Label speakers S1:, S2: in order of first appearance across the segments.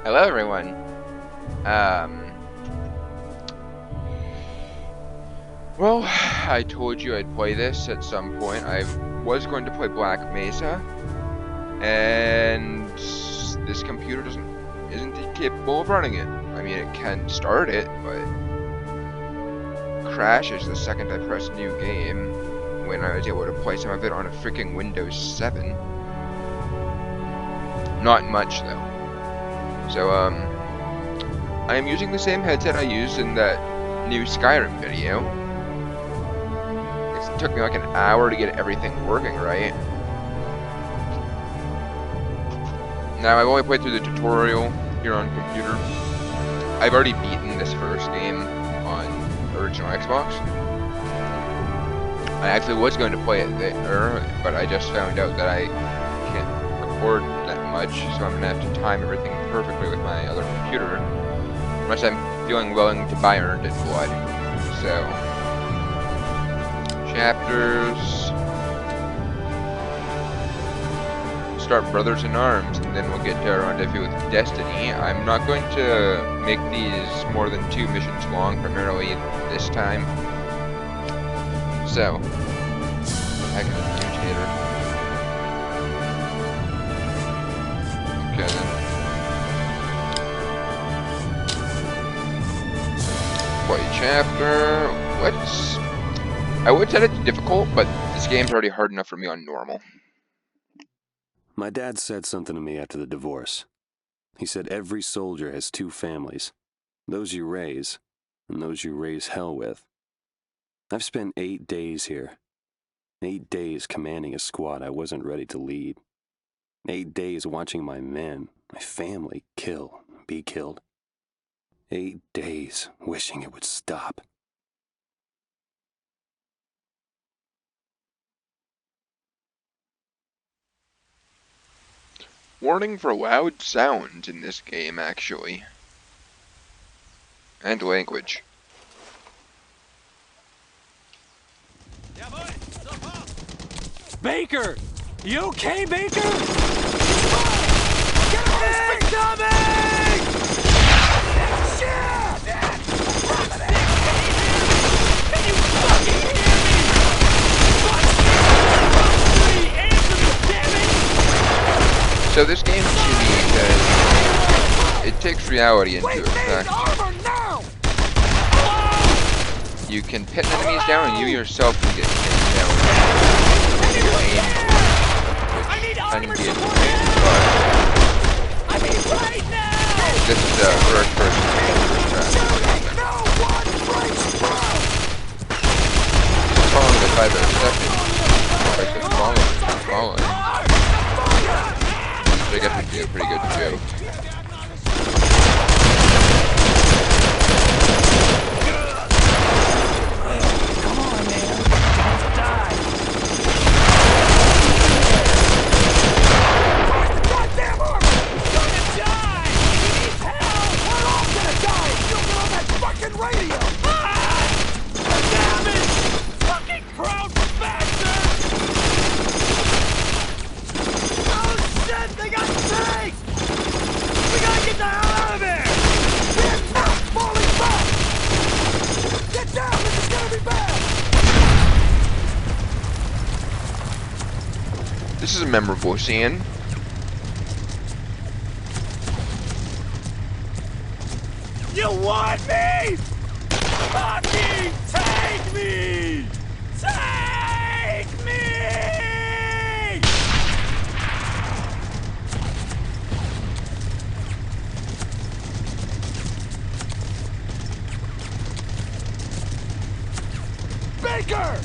S1: Hello everyone. Well, I told you I'd play this at some point. I was going to play Black Mesa, and this computer isn't capable of running it. I mean, it can start it, but crashes the second I press new game when I was able to play some of it on a freaking Windows 7. Not much though. So, I am using the same headset I used in that new Skyrim video. It took me like an hour to get everything working right. Now, I've only played through the tutorial here on computer. I've already beaten this first game on original Xbox. I actually was going to play it there, but I just found out that I can't record that much, so I'm going to have to time everything perfectly with my other computer, unless I'm feeling willing to buy RtH blood. So, chapters, start Brothers in Arms, and then we'll get to our rendezvous with Destiny. I'm not going to make these more than 2 missions long, primarily this time. So, back in the mutator. Okay then. Play chapter. I would set it to difficult, but this game's already hard enough for me on normal.
S2: My dad said something to me after the divorce. He said every soldier has 2 families. Those you raise, and those you raise hell with. I've spent 8 days here. 8 days commanding a squad I wasn't ready to lead. 8 days watching my men, my family, be killed. 8 days wishing it would stop.
S1: Warning for loud sounds in this game, actually. And language.
S3: Baker! You okay, Baker? Get on his feet! Coming! Shit! Can you fucking hear me? Answer me, damn it!
S1: So this game to me it takes reality into effect. You can pin enemies down and you yourself can get pinned down. You aim, which can be a pain, but this is the first person track. Following the 5 seconds. If I said following. I guess would be a pretty good joke.
S3: Come on, man. Don't die. Goddamn armor! He's gonna die! He needs help! We're all gonna die if you don't get on that fucking radio! Ah! Damn it! Fucking crouch bastard! They got tanks! We gotta get the hell out of here! We're not falling back! Get down! This is gonna be bad!
S1: This is a memorable scene.
S3: You want me? Fucking take me! Take me! Baker!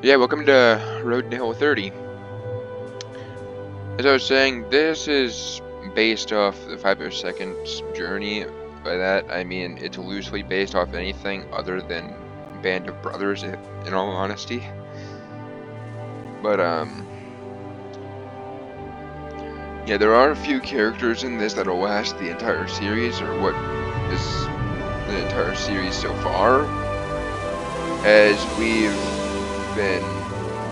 S1: Yeah, welcome to Road to Hill 30. As I was saying, this is based off the 5 seconds journey by that, I mean it's loosely based off anything other than Band of Brothers, in all honesty. But, yeah, there are a few characters in this that'll last the entire series, or what is the entire series so far, as we've been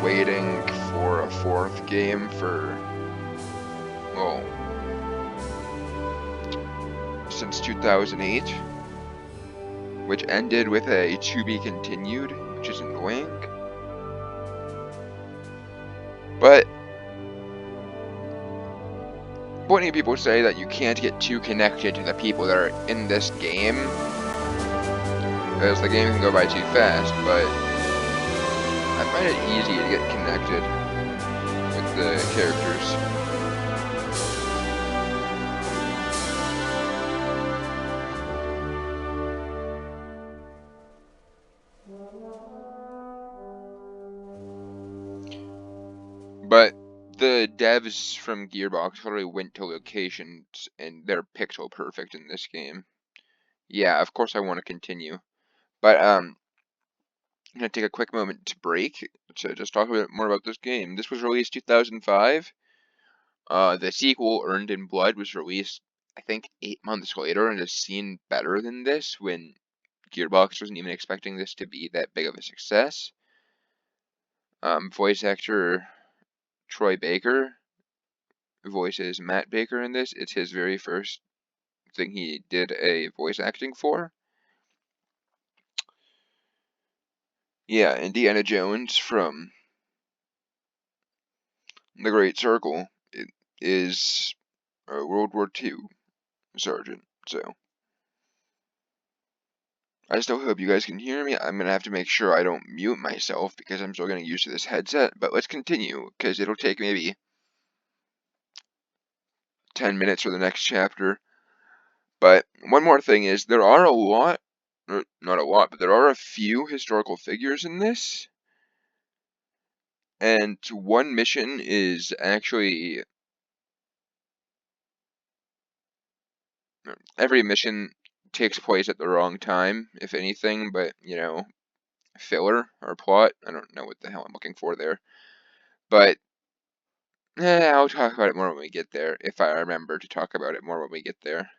S1: waiting for a 4th game for, well, since 2008, which ended with a to be continued, which is annoying. But plenty of people say that you can't get too connected to the people that are in this game, because the game can go by too fast, but I find it easy to get connected with the characters. But the devs from Gearbox literally went to locations and they're pixel perfect in this game. Yeah, of course I want to continue. But I'm gonna take a quick moment to break to just talk a bit more about this game. This was released 2005. The sequel, Earned in Blood, was released I think 8 months later and has seen better than this when Gearbox wasn't even expecting this to be that big of a success. Voice actor Troy Baker voices Matt Baker in this. It's his very first thing he did a voice acting for. Yeah, Indiana Jones from The Great Circle is a World War II sergeant, so I still hope you guys can hear me. I'm gonna have to make sure I don't mute myself because I'm still getting used to this headset, but let's continue, because it'll take maybe 10 minutes for the next chapter. But one more thing is, there are a lot, or not a lot, but there are a few historical figures in this. And one mission is actually, every mission takes place at the wrong time, if anything, but, you know, filler or plot. I don't know what the hell I'm looking for there. But, I'll talk about it more when we get there, if I remember to talk about it more when we get there.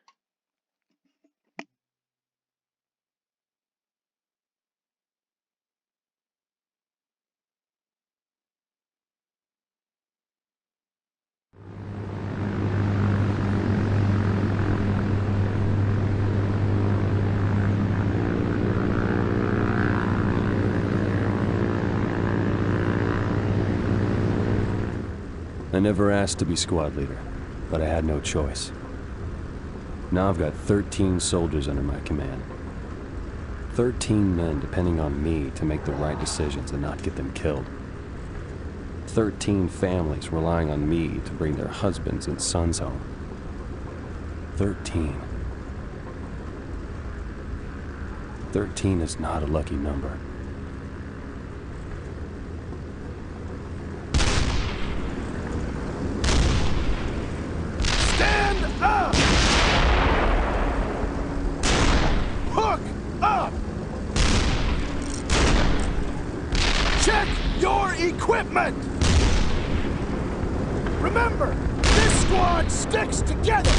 S2: I never asked to be squad leader, but I had no choice. Now I've got 13 soldiers under my command. 13 men depending on me to make the right decisions and not get them killed. 13 families relying on me to bring their husbands and sons home. 13. 13 is not a lucky number.
S3: Stand up! Hook up! Check your equipment! Remember, this squad sticks together!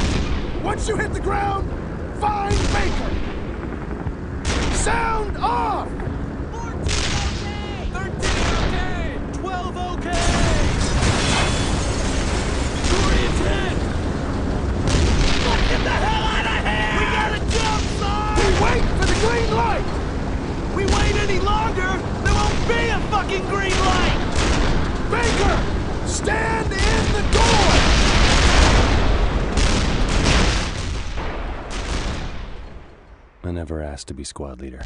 S3: Once you hit the ground, find Baker! Sound off! 14 okay! 13 okay! 12 okay! 3 and 10! Get the hell out of here! We gotta jump, son! We wait for the green light! We wait any longer, there won't be a fucking green light! Baker! Stand in the door!
S2: I never asked to be squad leader.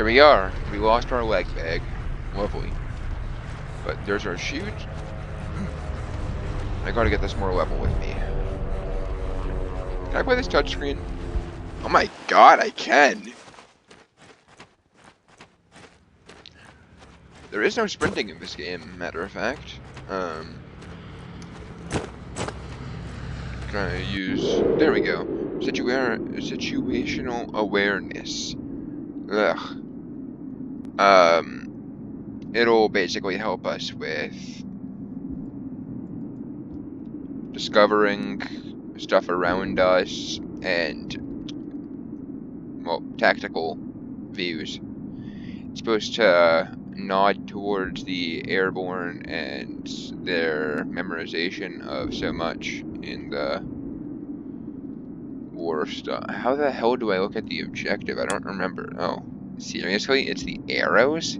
S1: we are. We lost our leg bag. Lovely. But there's our chute. I gotta get this more level with me. Can I play this touchscreen? Oh my god, I can! There is no sprinting in this game, matter of fact. Gonna use... There we go. Situational awareness. Ugh. It'll basically help us with discovering stuff around us and, well, tactical views. It's supposed to nod towards the airborne and their memorization of so much in the war stuff. How the hell do I look at the objective? I don't remember. Oh, seriously? It's the arrows?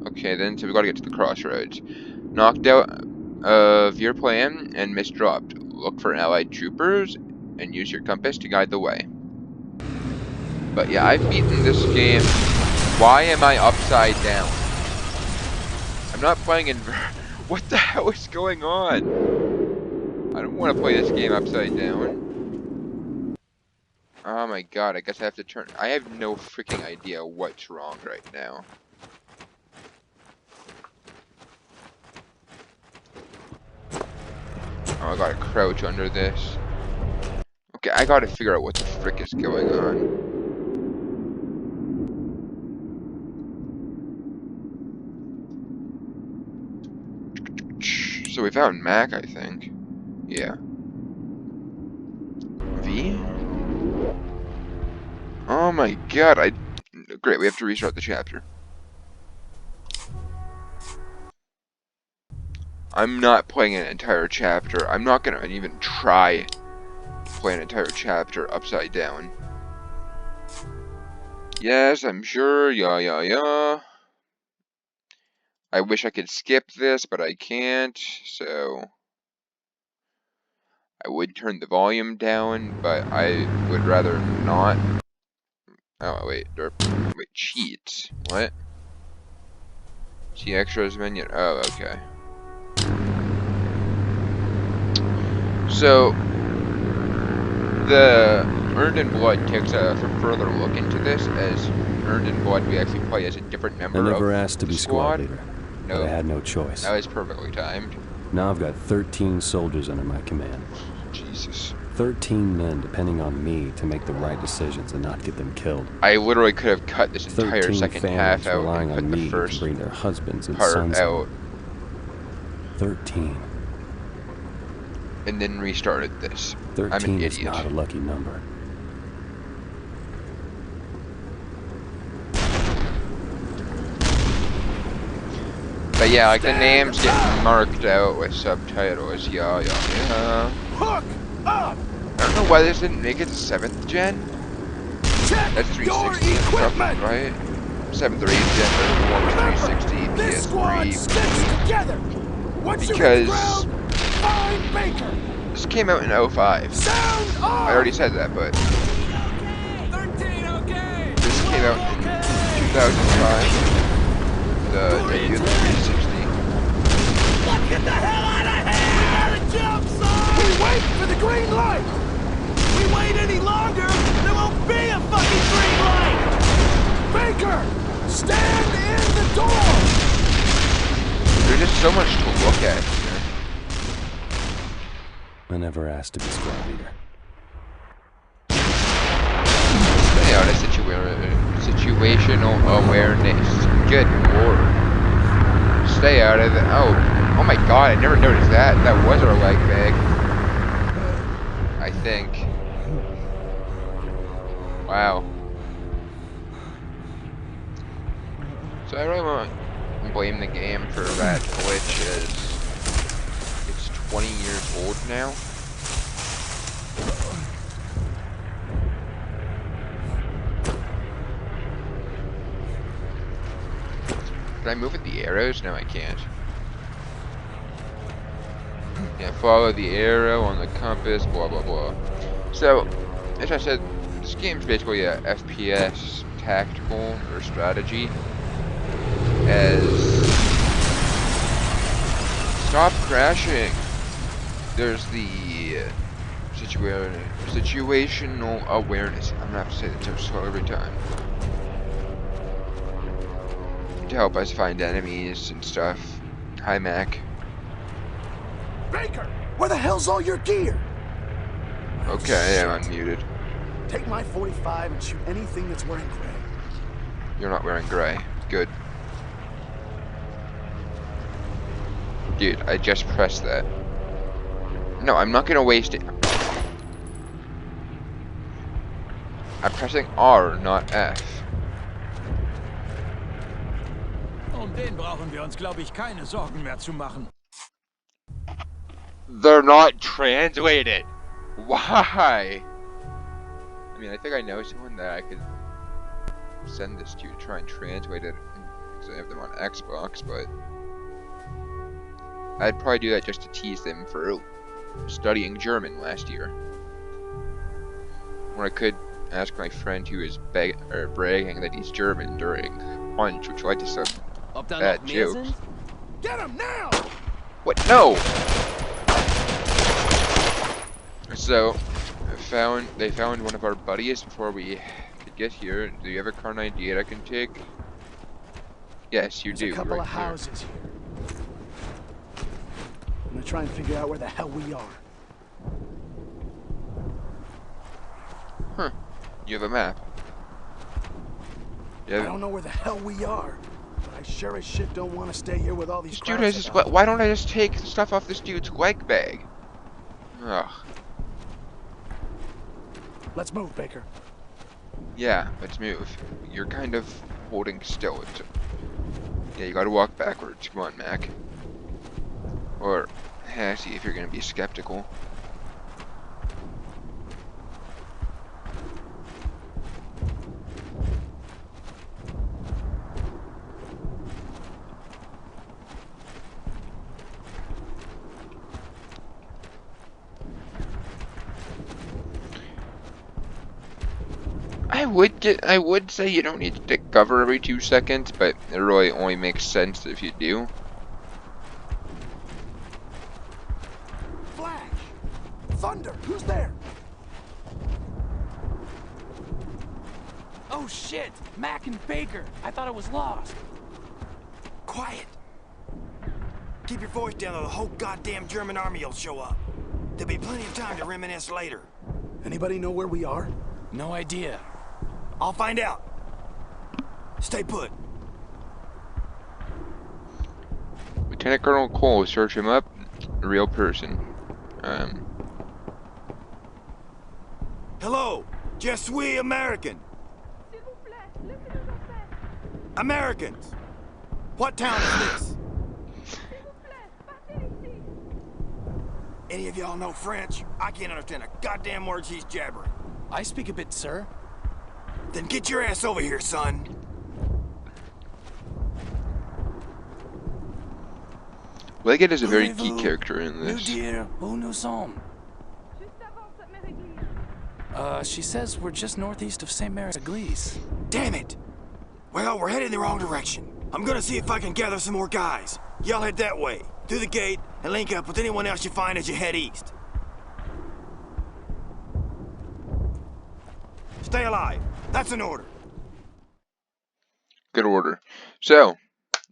S1: Okay, then, so we gotta get to the crossroads. Knocked out of your plan and misdropped. Look for allied troopers and use your compass to guide the way. But yeah, I've beaten this game. Why am I upside down? I'm not playing in... What the hell is going on? I don't want to play this game upside down. Oh my god, I guess I have to turn... I have no freaking idea what's wrong right now. Oh, I gotta crouch under this. Okay, I gotta figure out what the frick is going on. So we found Mac, I think. Yeah. V? Oh my god, Great, we have to restart the chapter. I'm not playing an entire chapter. I'm not gonna even try play an entire chapter upside down. Yes, I'm sure. Yeah. I wish I could skip this, but I can't, so I would turn the volume down, but I would rather not. Oh, wait, wait, cheats. What? See extras menu? Oh, okay. So, the Earned in Blood takes a further look into this, as Earned in Blood we actually play as a different member of the squad.
S2: I never asked to be squad leader, but I had no choice.
S1: That was perfectly timed.
S2: Now I've got 13 soldiers under my command.
S1: Jesus.
S2: 13 men depending on me to make the right decisions and not get them killed.
S1: I literally could have cut this entire
S2: 13
S1: second
S2: families
S1: half out
S2: relying
S1: and
S2: on
S1: put
S2: me
S1: the first
S2: to bring their husbands and
S1: part
S2: sons
S1: out.
S2: 13.
S1: And then restarted this.
S2: 13
S1: I'm an
S2: is
S1: idiot.
S2: not a lucky number.
S1: But yeah, like the names get marked out with subtitles. Yeah.
S3: Hook up!
S1: I don't know why this didn't make it to 7th gen.
S3: Check
S1: That's
S3: your
S1: 360 and stuff,
S3: equipment!
S1: right? 7th or 8th gen, but the one was 360,
S3: This squad
S1: PS3.
S3: sticks together! Once you hit the
S1: Because
S3: ground, find Baker!
S1: this came out in 05.
S3: Sound off!
S1: I already said that, but
S3: 13, okay!
S1: this came out in 2005. The debut of the 360.
S3: Get the hell out of here! We gotta jump, son! We wait for the green light! We wait any longer, there won't be a fucking green light! Baker! Stand in the door!
S1: There's just so much to look at here.
S2: I never asked to be squad leader.
S1: Stay out of situational awareness. Good lord. Stay out of it. Oh my god, I never noticed that. That was our leg bag. I think. Wow. So I really want to blame the game for that glitch, as it's 20 years old now. Can I move with the arrows? No, I can't. Yeah, follow the arrow on the compass, blah blah blah. So, as I said, this game's basically a FPS tactical or strategy as stop crashing. There's the situational awareness. I'm gonna have to say that so slow every time. To help us find enemies and stuff. Hi, Mac.
S3: Baker, where the hell's all your gear?
S1: Okay, I'm unmuted.
S3: Take my 45 and shoot anything that's wearing gray.
S1: You're not wearing gray. Good. Dude, I just pressed that. No, I'm not gonna waste it. I'm pressing R, not F.
S4: Den brauchen wir uns, glaube ich, keine Sorgen mehr zu machen.
S1: They're not translated. Why? I mean, I think I know someone that I could send this to try and translate it because I have them on Xbox, but I'd probably do that just to tease them for studying German last year. Or I could ask my friend who is bragging that he's German during lunch, which led to some bad jokes.
S3: Get him now!
S1: What? No! So, they found one of our buddies before we could get here. Do you have a car ID that I can take? Yes, you do.
S3: There's a couple
S1: right
S3: of houses here. I'm gonna try and figure out where the hell we are.
S1: Huh. You have a map.
S3: I don't know where the hell we are, but I sure as shit don't want to stay here with all these crowds.
S1: Why don't I just take the stuff off this dude's leg bag? Ugh.
S3: Let's move, Baker.
S1: Yeah, let's move. You're kind of holding still. Yeah, you gotta walk backwards. Come on, Mac. Or, see if you're gonna be skeptical. I would say you don't need to take cover every 2 seconds, but it really only makes sense if you do.
S3: Flash! Thunder! Who's there?
S4: Oh shit! Mac and Baker! I thought I was lost.
S5: Quiet! Keep your voice down or the whole goddamn German army will show up. There'll be plenty of time to reminisce later.
S3: Anybody know where we are?
S4: No idea.
S5: I'll find out. Stay put.
S1: Lieutenant Colonel Cole, search him up. A real person.
S5: Hello, je suis American. Americans. What town is this? Any of y'all know French? I can't understand a goddamn word she's jabbering.
S4: I speak a bit, sir.
S5: Then get your ass over here, son.
S1: Leggett is a very key character in
S4: Nous
S1: this.
S4: dire où nous sommes. She says we're just northeast of St. Mary's Église.
S5: Damn it! Well, we're heading the wrong direction. I'm gonna see if I can gather some more guys. Y'all head that way, through the gate, and link up with anyone else you find as you head east. Stay alive. That's an order.
S1: Good order. So,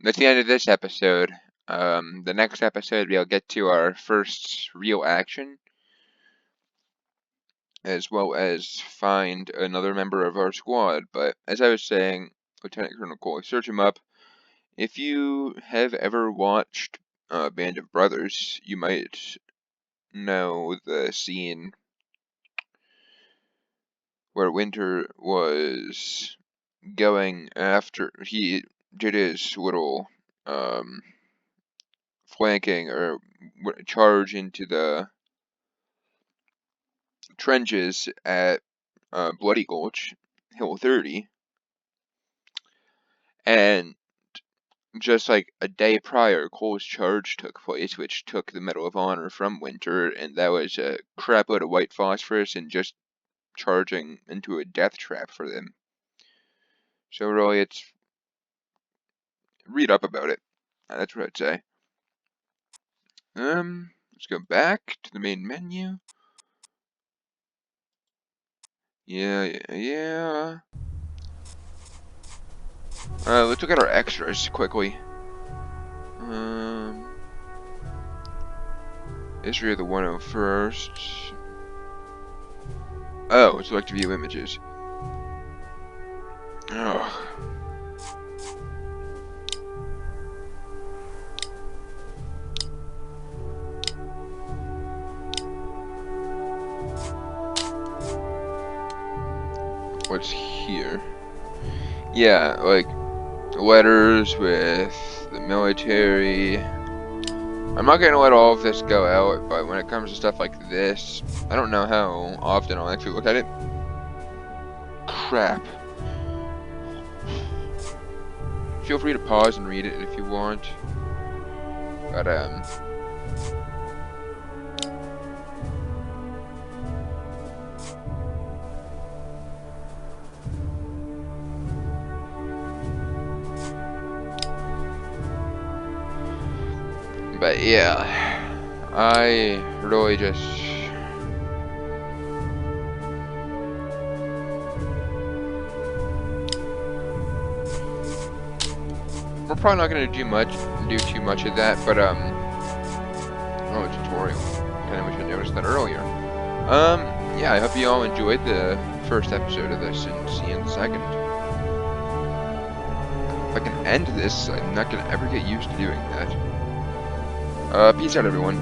S1: that's the end of this episode. The next episode we'll get to our first real action, as well as find another member of our squad. But as I was saying, Lieutenant Colonel Cole, search him up. If you have ever watched Band of Brothers, you might know the scene where Winter was going after, he did his little flanking or charge into the trenches at Bloody Gulch, Hill 30, and just like a day prior, Cole's charge took place, which took the Medal of Honor from Winter, and that was a crap load of white phosphorus and just charging into a death trap for them. So really, it's read up about it. That's what I'd say. Let's go back to the main menu. Yeah. Let's look at our extras quickly. History of the 101st. Oh, select view images. Ugh. What's here? Yeah, like letters with the military. I'm not gonna let all of this go out, but when it comes to stuff like this, I don't know how often I'll actually look at it. Crap. Feel free to pause and read it if you want. But yeah, I really just we're probably not gonna do too much of that, but oh, tutorial. Kinda wish I noticed that earlier. Yeah, I hope you all enjoyed the first episode of this and see you in the second. If I can end this, I'm not gonna ever get used to doing that. Peace out, everyone.